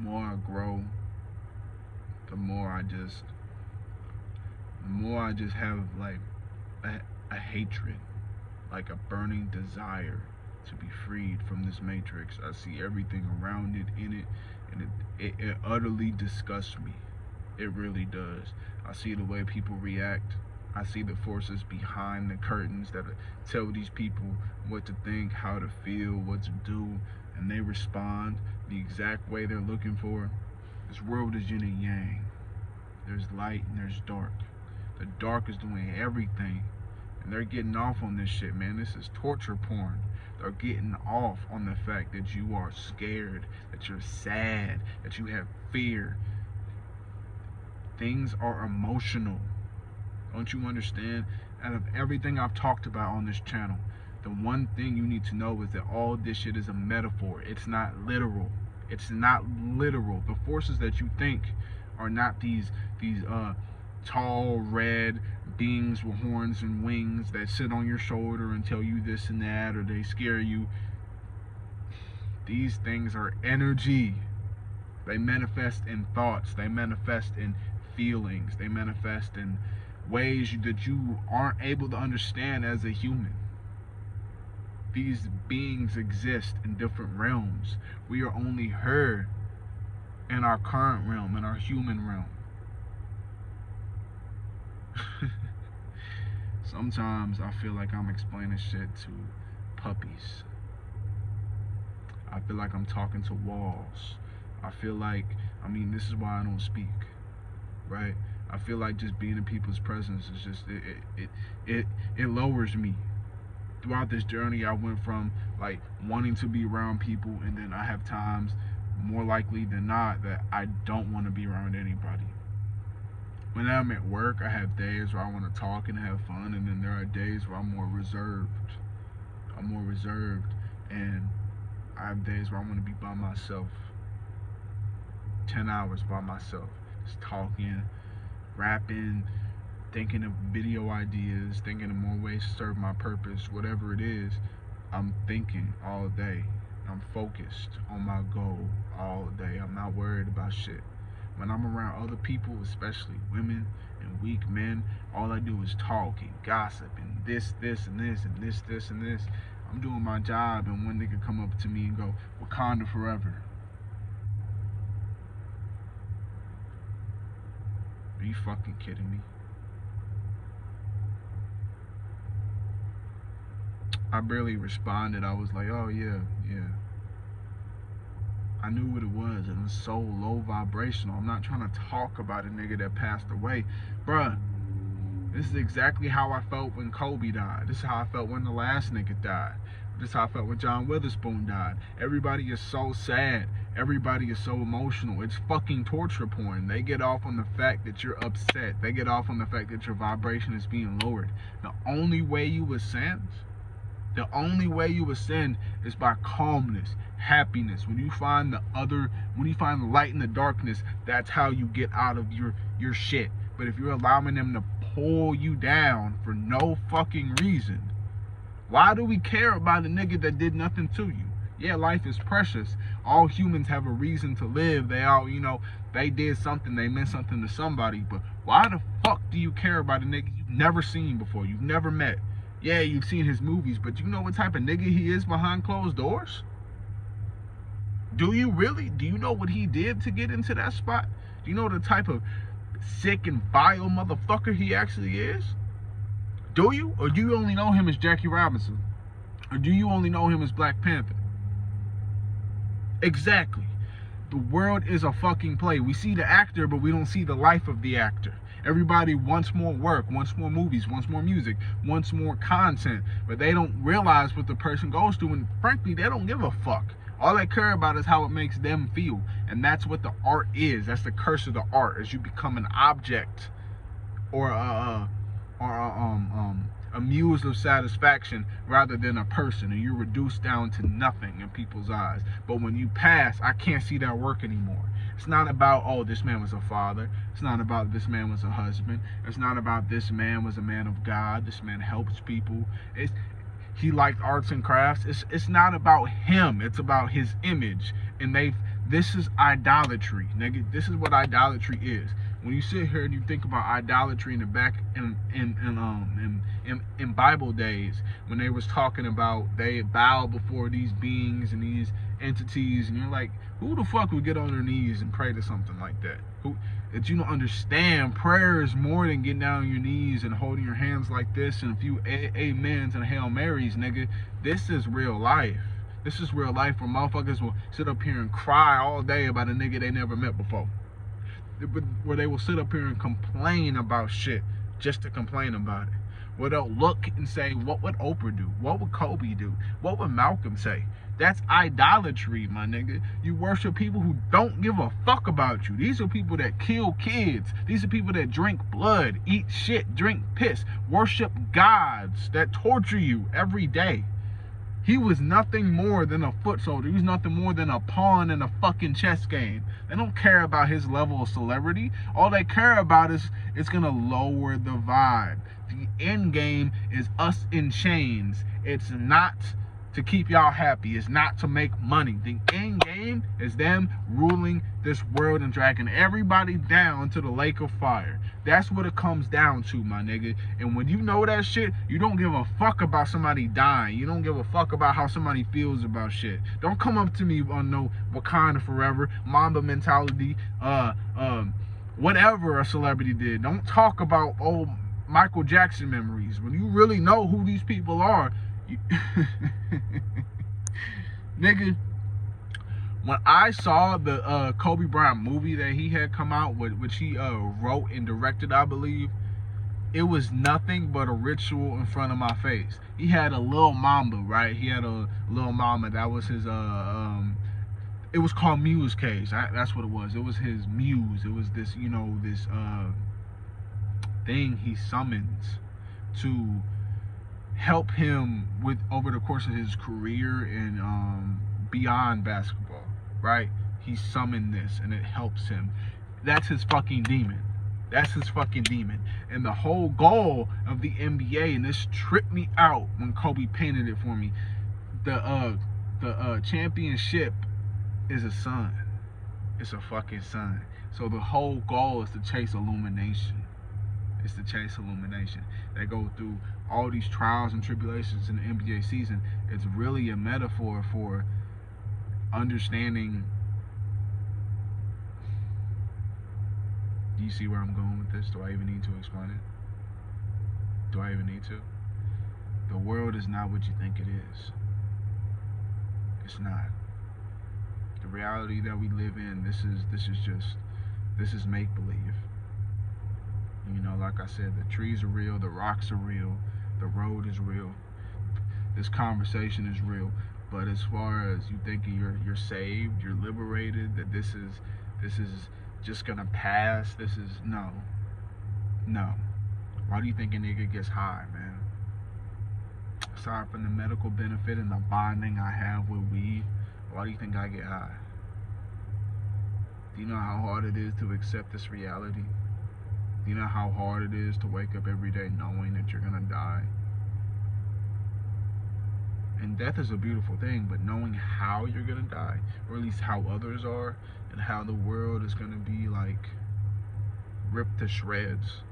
more I grow, the more I just have like a hatred, like a burning desire to be freed from this matrix. I see everything around it, in it, and it utterly disgusts me. It really does. I see the way people react. I see the forces behind the curtains that tell these people what to think, how to feel, what to do, and they respond the exact way they're looking for. This world is yin and yang. There's light and there's dark. The dark is doing everything, and they're getting off on this shit, man. This is torture porn. They're getting off on the fact that you are scared, that you're sad, that you have fear. Things are emotional. Don't you understand? Out of everything I've talked about on this channel, the one thing you need to know is that all this shit is a metaphor. It's not literal. It's not literal. The forces that you think are not these tall red beings with horns and wings that sit on your shoulder and tell you this and that, or they scare you. These things are energy. They manifest in thoughts. They manifest in feelings. They manifest in ways that you aren't able to understand as a human. These beings exist in different realms. We are only heard in our current realm, in our human realm. Sometimes I feel like I'm explaining shit to puppies. I feel like I'm talking to walls. I feel like, this is why I don't speak, right? I feel like just being in people's presence is just, it lowers me. Throughout this journey, I went from like wanting to be around people, and then I have times, more likely than not, that I don't want to be around anybody. When I'm at work, I have days where I want to talk and have fun, and then there are days where I'm more reserved. And I have days where I want to be by myself. 10 hours by myself, just talking, rapping, thinking of video ideas, thinking of more ways to serve my purpose. Whatever it is, I'm thinking all day. I'm focused on my goal all day. I'm not worried about shit. When I'm around other people, especially women and weak men, all I do is talk and gossip and this, and this, and this, and this. I'm doing my job, and one nigga come up to me and go, Wakanda forever. Are you fucking kidding me? I barely responded. I was like, oh yeah. I knew what it was, and it was so low vibrational. I'm not trying to talk about a nigga that passed away. Bruh, this is exactly how I felt when Kobe died. This is how I felt when the last nigga died. This is how I felt when John Witherspoon died. Everybody is so sad. Everybody is so emotional. It's fucking torture porn. They get off on the fact that you're upset. They get off on the fact that your vibration is being lowered. The only way you ascend is by calmness, happiness. When you find the light in the darkness, that's how you get out of your shit. But if you're allowing them to pull you down for no fucking reason, why do we care about a nigga that did nothing to you? Yeah, life is precious. All humans have a reason to live. They all, they did something, they meant something to somebody. But why the fuck do you care about a nigga you've never seen before, you've never met? Yeah, you've seen his movies, but you know what type of nigga he is behind closed doors? Do you really? Do you know what he did to get into that spot? Do you know the type of sick and vile motherfucker he actually is? Do you? Or do you only know him as Jackie Robinson? Or do you only know him as Black Panther? Exactly. The world is a fucking play. We see the actor, but we don't see the life of the actor. Everybody wants more work, wants more movies, wants more music, wants more content, but they don't realize what the person goes through, and frankly, they don't give a fuck. All they care about is how it makes them feel, and that's what the art is. That's the curse of the art, is you become an object or a muse of satisfaction rather than a person, and you're reduced down to nothing in people's eyes. But when you pass, I can't see that work anymore. It's not about, oh, this man was a father. It's not about this man was a husband. It's not about this man was a man of God. This man helps people. He liked arts and crafts. It's not about him. It's about his image. And This is idolatry, nigga. This is what idolatry is. When you sit here and you think about idolatry in the back in Bible days, when they was talking about they bow before these beings and these entities, and you're like, who the fuck would get on their knees and pray to something like that? Who that you don't understand? Prayer is more than getting down on your knees and holding your hands like this and a few amens and Hail Marys, nigga. This is real life. This is real life where motherfuckers will sit up here and cry all day about a nigga they never met before. Where they will sit up here and complain about shit just to complain about it. Where they'll look and say, what would Oprah do? What would Kobe do? What would Malcolm say? That's idolatry, my nigga. You worship people who don't give a fuck about you. These are people that kill kids. These are people that drink blood, eat shit, drink piss, worship gods that torture you every day. He was nothing more than a foot soldier. He was nothing more than a pawn in a fucking chess game. They don't care about his level of celebrity. All they care about is it's going to lower the vibe. The end game is us in chains. It's not to keep y'all happy. It's not to make money. The end game is them ruling this world and dragging everybody down to the lake of fire. That's what it comes down to, my nigga. And when you know that shit, you don't give a fuck about somebody dying. You don't give a fuck about how somebody feels about shit. Don't come up to me on no Wakanda Forever, Mamba mentality, whatever a celebrity did. Don't talk about old Michael Jackson memories. When you really know who these people are, nigga, when I saw the Kobe Bryant movie that he had come out with, which he wrote and directed, I believe, it was nothing but a ritual in front of my face. He had a little mamba, right? He had a little mamba. That was his it was called Muse Cage. That's what it was. It was his muse. It was this, you know, this thing he summons to help him with over the course of his career and beyond basketball, right? He summoned this and it helps him. That's his fucking demon. That's his fucking demon. And the whole goal of the NBA, and this tripped me out when Kobe painted it for me, the championship is a sun. It's a fucking sun. So the whole goal is to chase illumination. It's to chase illumination. They go through all these trials and tribulations in the NBA season. It's really a metaphor for understanding. Do you see where I'm going with this? Do I even need to explain it? Do I even need to? The world is not what you think it is. It's not. The reality that we live in, this is make-believe. You know, like I said, the trees are real, the rocks are real, the road is real, this conversation is real. But as far as you thinking you're saved, you're liberated, that this is just gonna pass, this is no. Why do you think a nigga gets high, man? Aside from the medical benefit and the bonding I have with weed, why do you think I get high? Do you know how hard it is to accept this reality? Do you know how hard it is to wake up every day knowing that you're gonna die? And death is a beautiful thing, but knowing how you're gonna die, or at least how others are, and how the world is gonna be like ripped to shreds.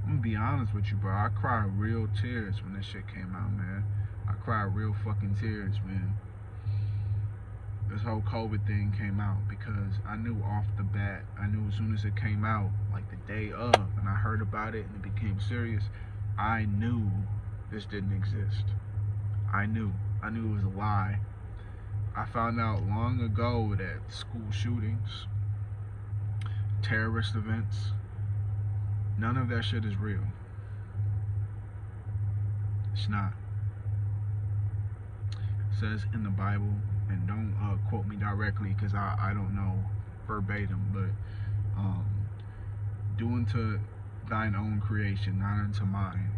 I'm gonna be honest with you, bro. I cried real tears when this shit came out, man. I cried real fucking tears, man. This whole COVID thing came out because I knew off the bat, I knew as soon as it came out, like the day of, and I heard about it and it became serious, I knew this didn't exist. I knew it was a lie. I found out long ago that school shootings, terrorist events, none of that shit is real. It's not. It says in the Bible, and don't quote me directly because I don't know verbatim, but do unto thine own creation, not unto mine.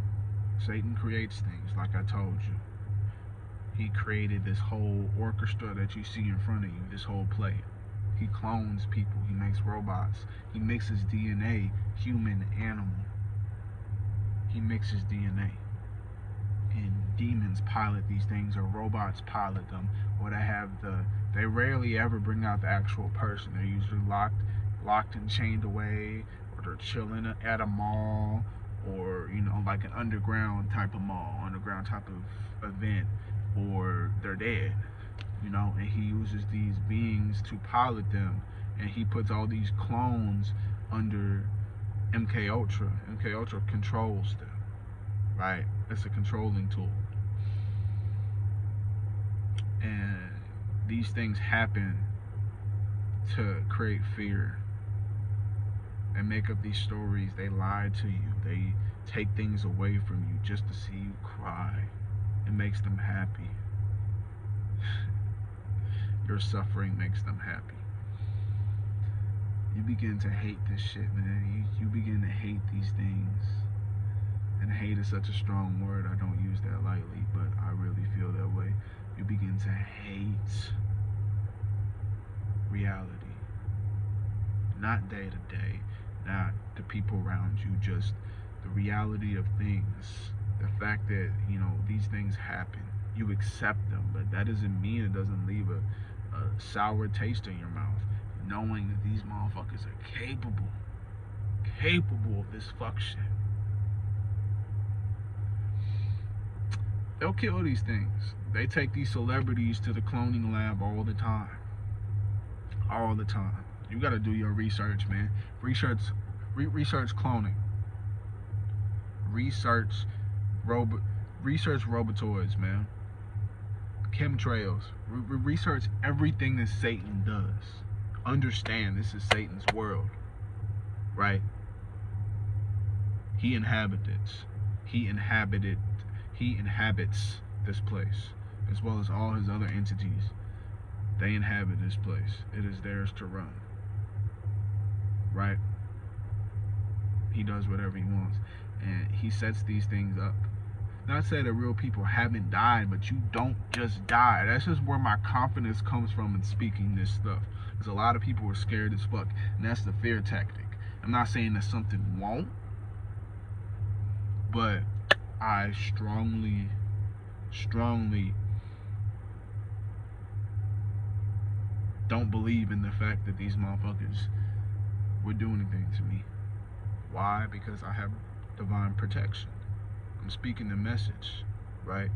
Satan creates things, like I told you. He created this whole orchestra that you see in front of you, this whole play. He clones people, he makes robots, he mixes DNA, human, animal. He mixes DNA. And demons pilot these things, or robots pilot them, or they rarely ever bring out the actual person. They're usually locked and chained away, or they're chilling at a mall, or like an underground type of mall, underground type of event, or they're dead. And he uses these beings to pilot them, and he puts all these clones under MK Ultra. MK Ultra controls them, right? It's a controlling tool. And these things happen to create fear and make up these stories. They lie to you. They take things away from you just to see you cry. It makes them happy. Your suffering makes them happy. You begin to hate this shit, man. You begin to hate these things. And hate is such a strong word. I don't use that lightly, but I really feel that way. You begin to hate reality. Not day to day, not the people around you, just the reality of things. The fact that, these things happen. You accept them, but that doesn't mean it doesn't leave a sour taste in your mouth. Knowing that these motherfuckers are capable of this fuck shit. They'll kill these things. They take these celebrities to the cloning lab all the time. All the time. You gotta do your research, man. Research cloning. Research robotoids, man. Chemtrails. Research everything that Satan does. Understand this is Satan's world, right? He inhabits this place, as well as all his other entities. They inhabit this place. It is theirs to run, right? He does whatever he wants, and he sets these things up. Not say that real people haven't died, but you don't just die. That's just where my confidence comes from in speaking this stuff. Because a lot of people are scared as fuck, and that's the fear tactic. I'm not saying that something won't, but I strongly don't believe in the fact that these motherfuckers would do anything to me. Why? Because I have divine protection. I'm speaking the message, right?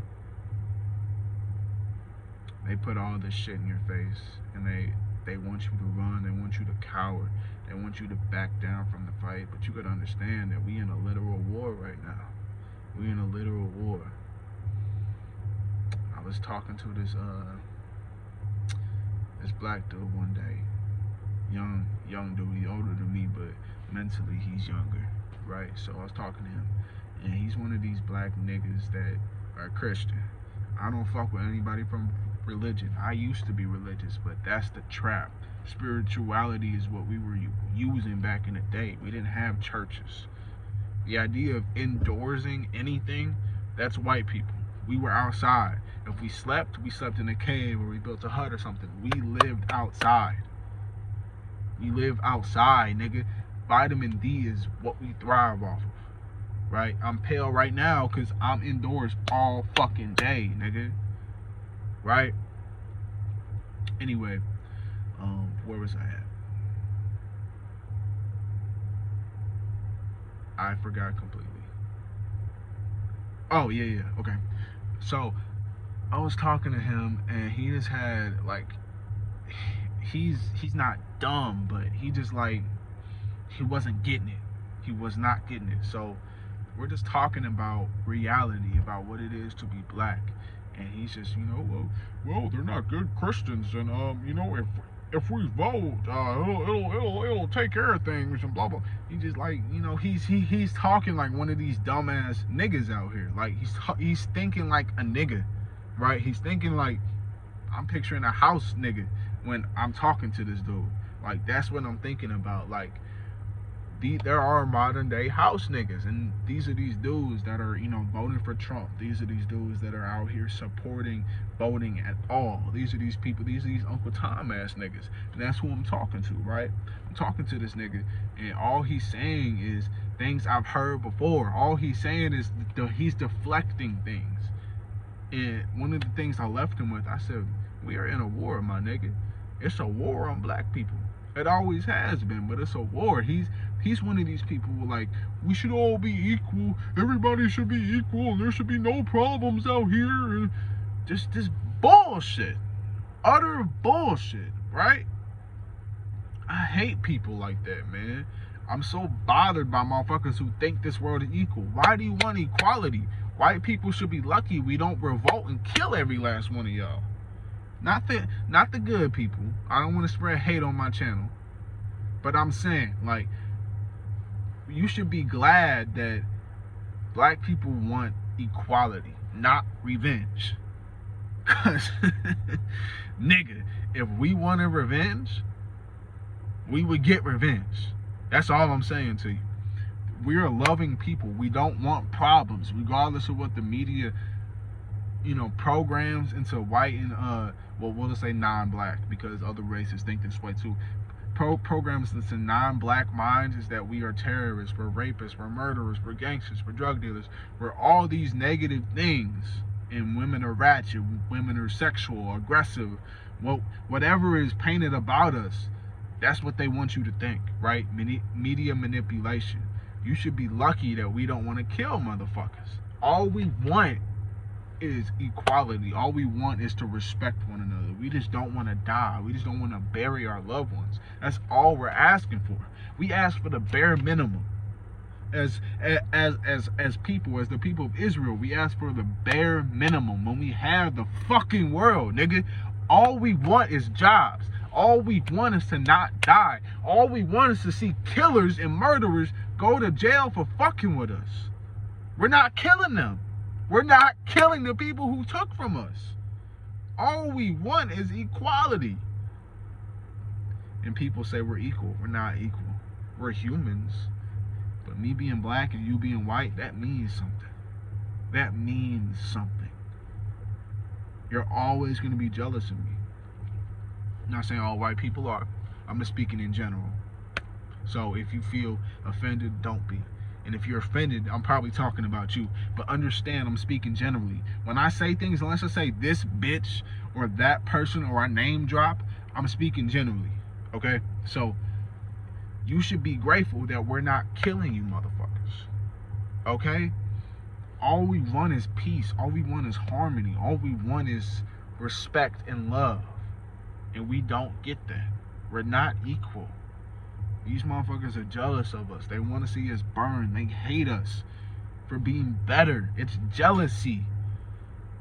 They put all this shit in your face, and they want you to run, they want you to cower, they want you to back down from the fight, but you gotta understand that we in a literal war right now. We in a literal war. I was talking to this black dude one day, young dude. He's older than me, but mentally he's younger, right? So I was talking to him, and he's one of these black niggas that are Christian. I don't fuck with anybody from religion. I used to be religious, but that's the trap. Spirituality is what we were using back in the day. We didn't have churches. The idea of endorsing anything, that's white people. We were outside. If we slept in a cave, or we built a hut or something. We lived outside. We live outside, nigga. Vitamin D is what we thrive off of. Right? I'm pale right now because I'm indoors all fucking day, nigga. Right? Anyway, where was I at? I forgot completely. Oh, yeah, okay. So, I was talking to him, and he just had, like, he's not dumb, but he just, like, he wasn't getting it. He was not getting it. So, we're just talking about reality, about what it is to be black. And he's just, well, they're not good Christians, and if we vote, it'll take care of things, and blah blah. He just like, he's talking like one of these dumbass niggas out here. Like he's thinking like a nigga, right? He's thinking like, I'm picturing a house nigga when I'm talking to this dude. Like that's what I'm thinking about. Like there are modern day house niggas, and these are these dudes that are voting for Trump. These are these dudes that are out here supporting voting at all. These are these people, these are these Uncle Tom ass niggas, and that's who I'm talking to, right? I'm talking to this nigga, and all he's saying is things I've heard before. All he's saying is he's deflecting things. And one of the things I left him with, I said, we are in a war, my nigga. It's a war on black people. It always has been, but it's a war. He's one of these people who like, we should all be equal. Everybody should be equal. And there should be no problems out here. And just this bullshit. Utter bullshit, right? I hate people like that, man. I'm so bothered by motherfuckers who think this world is equal. Why do you want equality? White people should be lucky we don't revolt and kill every last one of y'all. Not the good people. I don't want to spread hate on my channel. But I'm saying, like, you should be glad that black people want equality, not revenge. Cause nigga, if we wanted revenge, we would get revenge. That's all I'm saying to you. We're loving people. We don't want problems, regardless of what the media, programs into white and well, we'll just say non-black, because other races think this way too. Programs into non-black minds is that we are terrorists, we're rapists, we're murderers, we're gangsters, we're drug dealers, we're all these negative things. And women are ratchet, women are sexual, aggressive, whatever is painted about us. That's what they want you to think, right? Media manipulation. You should be lucky that we don't want to kill motherfuckers. All we want is equality. All we want is to respect one another. We just don't want to die. We just don't want to bury our loved ones. That's all we're asking for. We ask for the bare minimum. As people, as the people of Israel, we ask for the bare minimum when we have the fucking world, nigga. All we want is jobs. All we want is to not die. All we want is to see killers and murderers go to jail for fucking with us. We're not killing them. We're not killing the people who took from us. All we want is equality. And people say we're equal. We're not equal. We're humans. But me being black and you being white, that means something. That means something. You're always going to be jealous of me. I'm not saying all white people are. I'm just speaking in general. So if you feel offended, don't be. And if you're offended, I'm probably talking about you. But understand, I'm speaking generally. When I say things, unless I say this bitch or that person or I name drop, I'm speaking generally. Okay? So you should be grateful that we're not killing you motherfuckers. Okay? All we want is peace. All we want is harmony. All we want is respect and love. And we don't get that. We're not equal. These motherfuckers are jealous of us. They want to see us burn. They hate us for being better. It's jealousy.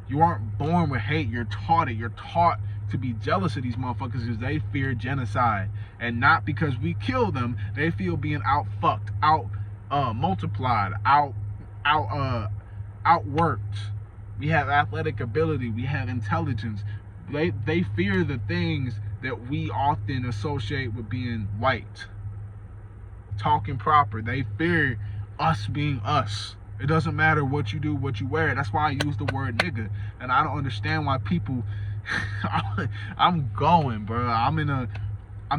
You aren't born with hate. You're taught it. You're taught to be jealous of these motherfuckers because they fear genocide. And not because we kill them. They feel being out-fucked, multiplied, outworked. We have athletic ability. We have intelligence. They fear the things that we often associate with being white. Talking proper. They fear us being us. It doesn't matter what you do, what you wear. That's why I use the word nigga. And I don't understand why people... I'm going, bro. I'm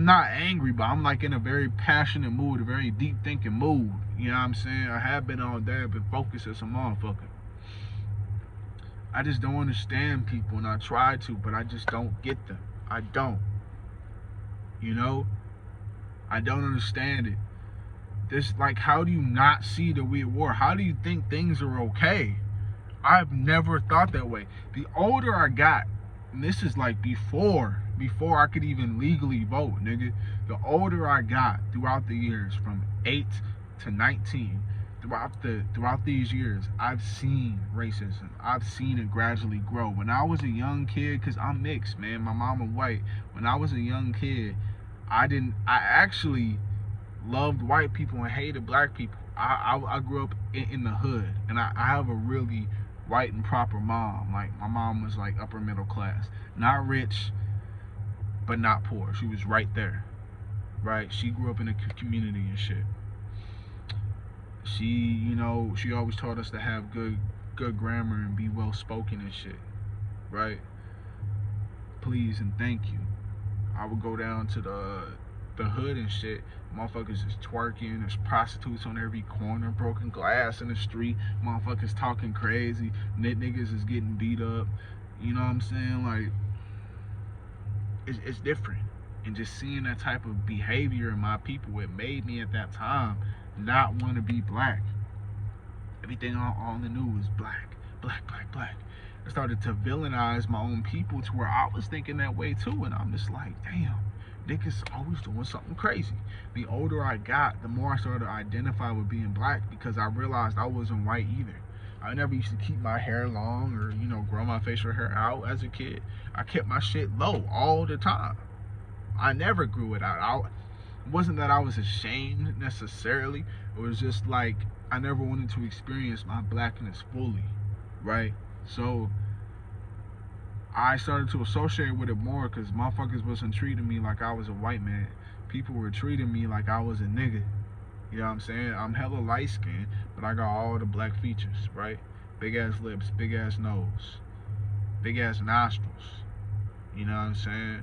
not angry, but I'm like in a very passionate mood, a very deep thinking mood. You know what I'm saying? I have been all day. I've been focused as a motherfucker. I just don't understand people, and I try to, but I just don't get them. I don't. You know? I don't understand it. This, like, how do you not see that we're at war? How do you think things are okay? I've never thought that way. The older I got, and this is like before I could even legally vote, nigga. The older I got throughout the years, from 8 to 19, throughout these years, I've seen racism. I've seen it gradually grow. When I was a young kid, because I'm mixed, man, my mama white. When I was a young kid, I actually loved white people and hated black people. I grew up in the hood, and I have a really white and proper mom. Like, my mom was like upper middle class, not rich, but not poor. She was right there, right? She grew up in a community and shit. She always taught us to have good grammar and be well spoken and shit, right? Please and thank you. I would go down to the hood and shit, motherfuckers is twerking, there's prostitutes on every corner, broken glass in the street, motherfuckers talking crazy, niggas is getting beat up. You know what I'm saying? Like, it's different. And just seeing that type of behavior in my people, it made me at that time not want to be black. Everything on the news was black, black, black, black. I started to villainize my own people to where I was thinking that way too. And I'm just like, damn, niggas always doing something crazy. The older I got, the more I started to identify with being black, because I realized I wasn't white either. I never used to keep my hair long or, grow my facial hair out as a kid. I kept my shit low all the time. I never grew it out. It wasn't that I was ashamed necessarily. It was just like I never wanted to experience my blackness fully, right? So I started to associate with it more because motherfuckers wasn't treating me like I was a white man. People were treating me like I was a nigga. You know what I'm saying? I'm hella light skinned, but I got all the black features, right? Big ass lips, big ass nose, big ass nostrils. You know what I'm saying?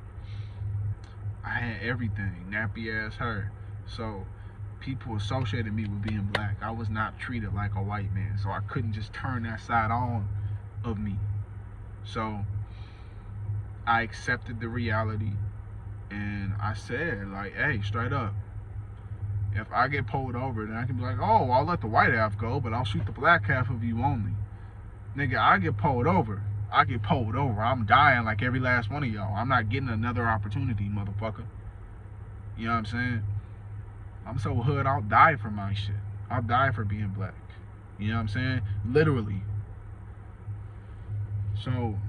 I had everything, nappy ass hair. So people associated me with being black. I was not treated like a white man, so I couldn't just turn that side on of me. So I accepted the reality, and I said, like, hey, straight up, if I get pulled over, then I can be like, oh, I'll let the white half go, but I'll shoot the black half of you only. Nigga, I get pulled over. I'm dying like every last one of y'all. I'm not getting another opportunity, motherfucker. You know what I'm saying? I'm so hood, I'll die for my shit. I'll die for being black. You know what I'm saying? Literally. So,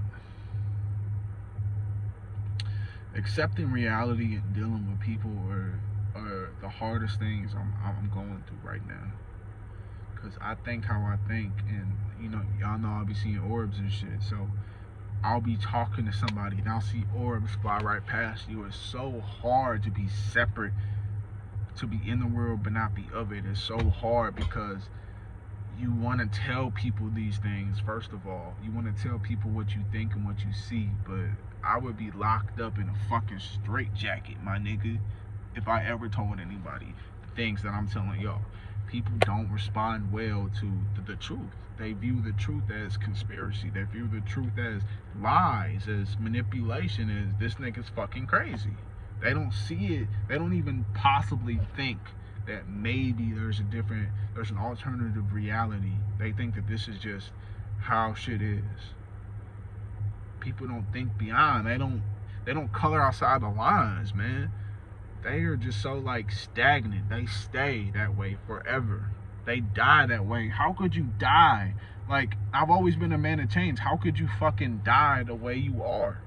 accepting reality and dealing with people are the hardest things I'm going through right now. Because I think how I think, and y'all know I'll be seeing orbs and shit. So I'll be talking to somebody and I'll see orbs fly right past you. It's so hard to be separate, to be in the world but not be of it. It's so hard because you want to tell people these things. First of all, you want to tell people what you think and what you see, but I would be locked up in a fucking straitjacket, my nigga, if I ever told anybody the things that I'm telling y'all. People don't respond well to the truth. They view the truth as conspiracy. They view the truth as lies, as manipulation, as this nigga's fucking crazy. They don't see it. They don't even possibly think that maybe there's an alternative reality. They think that this is just how shit is. People don't think beyond. They don't color outside the lines, man. They are just so like stagnant. They stay that way forever. They die that way. How could you die? Like, I've always been a man of change. How could you fucking die the way you are?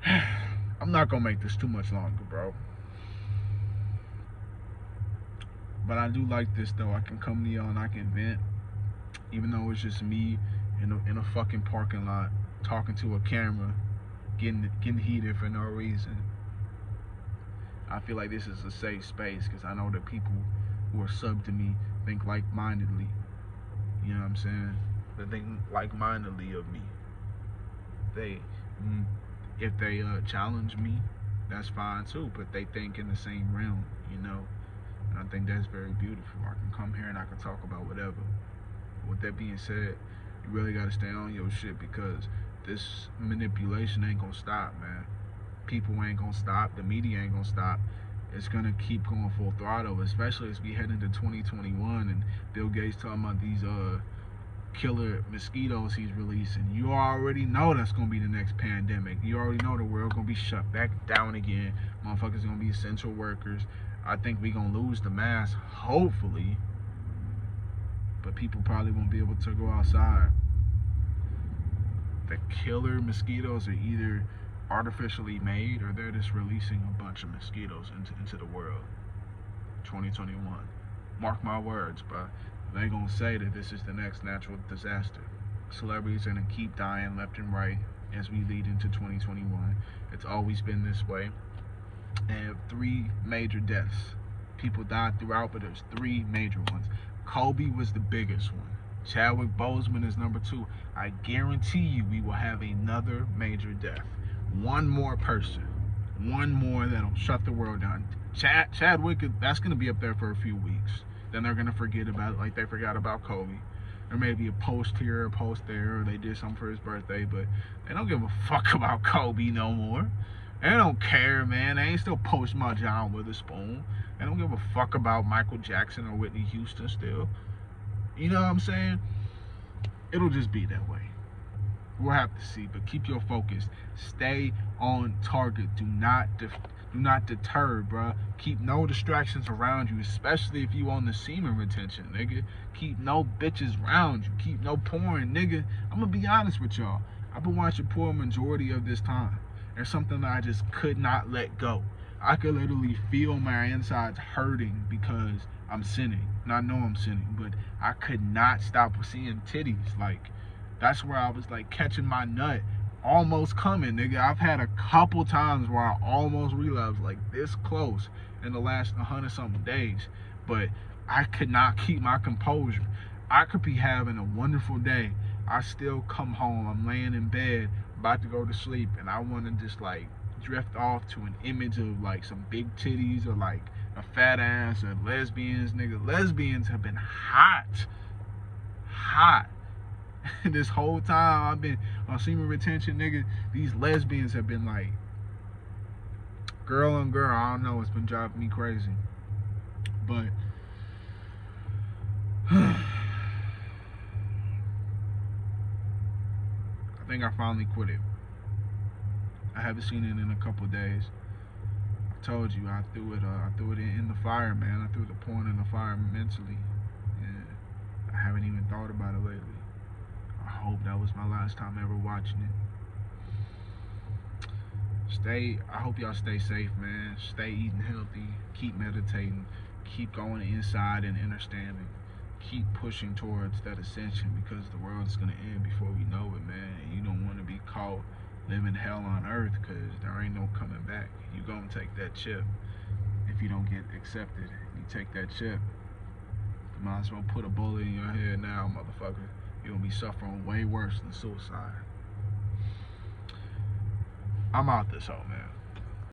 I'm not gonna make this too much longer, bro. But I do like this though. I can come to y'all and I can vent, even though it's just me in a fucking parking lot talking to a camera, getting heated for no reason. I feel like this is a safe space because I know that people who are sub to me think like-mindedly. You know what I'm saying? They think like-mindedly of me. If they challenge me, that's fine too, but they think in the same realm, And I think that's very beautiful. I can come here and I can talk about whatever. With that being said, you really gotta stay on your shit because this manipulation ain't gonna stop, man. People ain't gonna stop. The media ain't gonna stop. It's gonna keep going full throttle, especially as we head into 2021 and Bill Gates talking about these killer mosquitoes he's releasing. You already know that's gonna be the next pandemic. You already know the world gonna be shut back down again. Motherfuckers gonna be essential workers. I think we gonna lose the mask, hopefully, but people probably won't be able to go outside. The killer mosquitoes are either artificially made or they're just releasing a bunch of mosquitoes into the world. 2021. Mark my words, bro. They gonna say that this is the next natural disaster. Celebrities are gonna keep dying left and right as we lead into 2021. It's always been this way. And 3 major deaths. People died throughout, but there's 3 major ones. Kobe was the biggest one. Chadwick Boseman is number 2. I guarantee you we will have another major death. One more person. one more that'll shut the world down. Chadwick, that's gonna be up there for a few weeks. Then they're gonna forget about it, like they forgot about Kobe. Or maybe a post here, a post there, or they did something for his birthday, but they don't give a fuck about Kobe no more. They don't care, man. They ain't still posting about John Witherspoon. They don't give a fuck about Michael Jackson or Whitney Houston still. You know what I'm saying? It'll just be that way. We'll have to see, but keep your focus. Stay on target. Do not deter, bruh. Keep no distractions around you, especially if you on the semen retention, nigga. Keep no bitches around you. Keep no porn, nigga. I'm gonna be honest with y'all. I've been watching porn majority of this time. There's something that I just could not let go. I could literally feel my insides hurting because I'm sinning. And I know I'm sinning, but I could not stop seeing titties. Like, that's where I was like catching my nut, almost coming, nigga. I've had a couple times where I almost relapsed, like this close in the last 100-something days, but I could not keep my composure. I could be having a wonderful day. I still come home, I'm laying in bed, about to go to sleep, and I want to just like drift off to an image of like some big titties or like a fat ass or lesbians, nigga. Lesbians have been hot. This whole time I've been on semen retention, nigga, these lesbians have been like girl on girl. I don't know, it's been driving me crazy. But I think I finally quit it. I haven't seen it in a couple days. I told you I threw it in the fire, man. I threw the porn in the fire mentally. And I haven't even thought about it lately. I hope that was my last time ever watching it. I hope y'all stay safe, man. Stay eating healthy. Keep meditating. Keep going inside and understanding. Keep pushing towards that ascension, because the world's gonna end before we know it, man. And you don't want to be caught living hell on earth, because there ain't no coming back. You gonna take that chip. If you don't get accepted, you take that chip. You might as well put a bullet in your head now, motherfucker. You'll be suffering way worse than suicide. I'm out this hoe, man.